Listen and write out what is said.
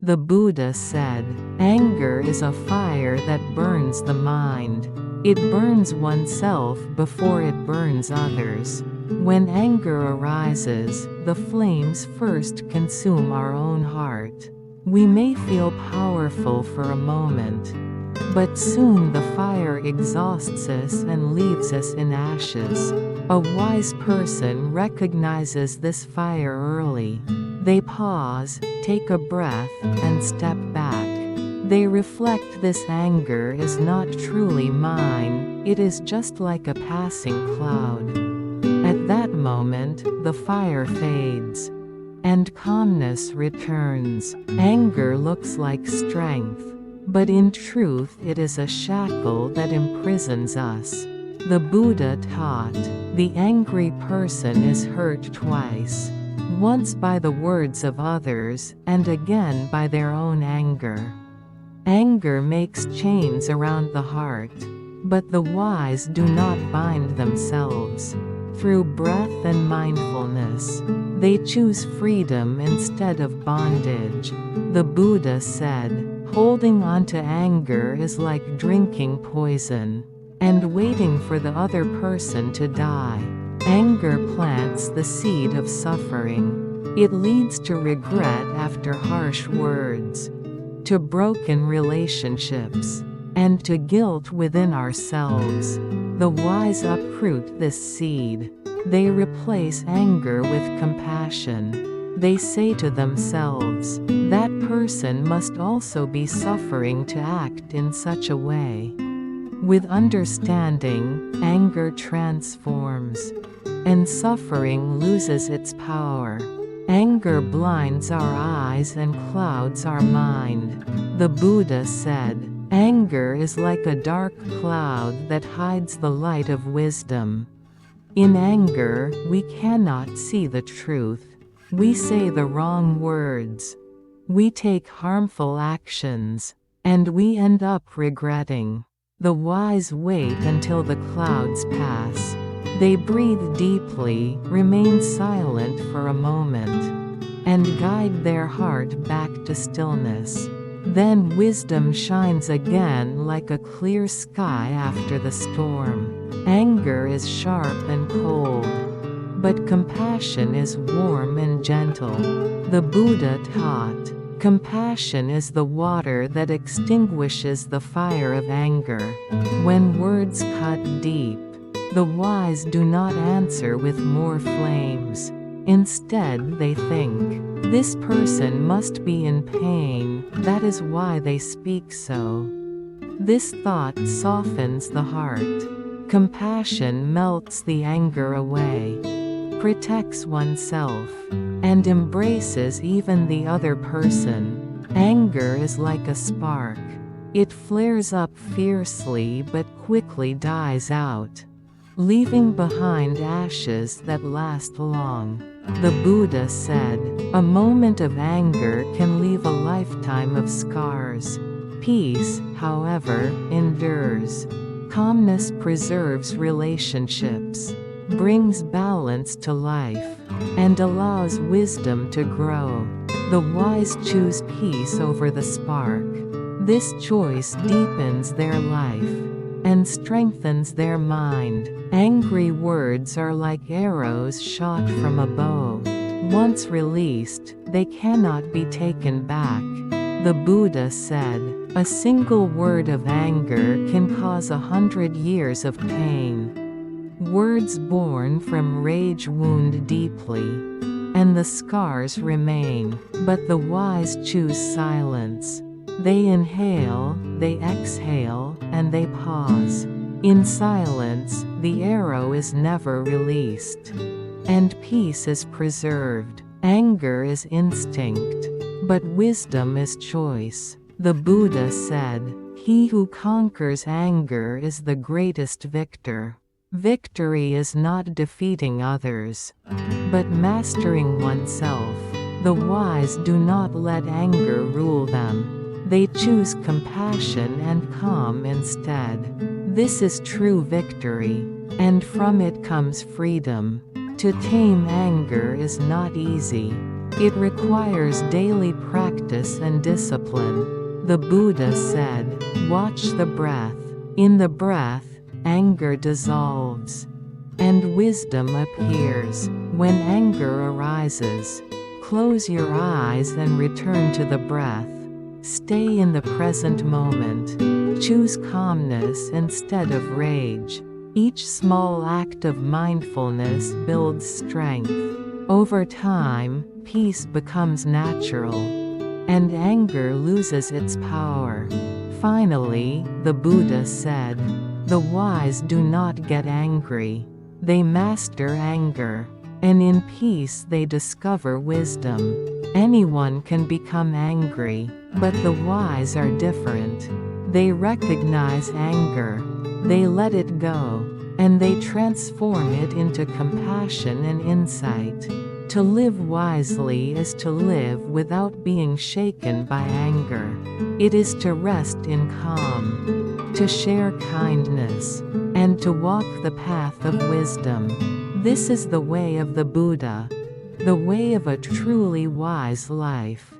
The Buddha said, "Anger is a fire that burns the mind. It burns oneself before it burns others. When anger arises, the flames first consume our own heart. We may feel powerful for a moment, but soon the fire exhausts us and leaves us in ashes. A wise person recognizes this fire early. They pause, take a breath, and step back. They reflect, this anger is not truly mine, it is just like a passing cloud." At that moment, the fire fades, and calmness returns. Anger looks like strength, but in truth it is a shackle that imprisons us. The Buddha taught, the angry person is hurt twice. Once by the words of others, and again by their own anger. Anger makes chains around the heart, but the wise do not bind themselves. Through breath and mindfulness, they choose freedom instead of bondage. The Buddha said, "Holding on to anger is like drinking poison, and waiting for the other person to die. Anger plants the seed of suffering. It leads to regret after harsh words, to broken relationships, and to guilt within ourselves. The wise uproot this seed. They replace anger with compassion. They say to themselves, that person must also be suffering to act in such a way." With understanding, anger transforms, and suffering loses its power. Anger blinds our eyes and clouds our mind. The Buddha said, "Anger is like a dark cloud that hides the light of wisdom." In anger, we cannot see the truth. We say the wrong words. We take harmful actions, and we end up regretting. The wise wait until the clouds pass. They breathe deeply, remain silent for a moment, and guide their heart back to stillness. Then wisdom shines again like a clear sky after the storm. Anger is sharp and cold, but compassion is warm and gentle. The Buddha taught, compassion is the water that extinguishes the fire of anger. When words cut deep, the wise do not answer with more flames. Instead they think, this person must be in pain, that is why they speak so. This thought softens the heart. Compassion melts the anger away, protects oneself, and embraces even the other person. Anger is like a spark. It flares up fiercely but quickly dies out, leaving behind ashes that last long. The Buddha said, "A moment of anger can leave a lifetime of scars. Peace, however, endures. Calmness preserves relationships, brings balance to life, and allows wisdom to grow." The wise choose peace over the spark. This choice deepens their life and strengthens their mind. Angry words are like arrows shot from a bow. Once released, they cannot be taken back. The Buddha said, "A single word of anger can cause 100 years of pain. Words born from rage wound deeply, and the scars remain. But the wise choose silence. They inhale, they exhale, and they pause. In silence, the arrow is never released, and peace is preserved. Anger is instinct, but wisdom is choice." The Buddha said, "He who conquers anger is the greatest victor." Victory is not defeating others, but mastering oneself. The wise do not let anger rule them. They choose compassion and calm instead. This is true victory, and from it comes freedom. To tame anger is not easy, It requires daily practice and discipline. The Buddha said, "Watch the breath. In the breath, anger dissolves, and wisdom appears." When anger arises, close your eyes and return to the breath. Stay in the present moment. Choose calmness instead of rage. Each small act of mindfulness builds strength. Over time, peace becomes natural, and anger loses its power. Finally, the Buddha said, "The wise do not get angry. They master anger. And in peace they discover wisdom." Anyone can become angry, but the wise are different. They recognize anger, they let it go, and they transform it into compassion and insight. To live wisely is to live without being shaken by anger. It is to rest in calm, to share kindness, and to walk the path of wisdom. This is the way of the Buddha, the way of a truly wise life.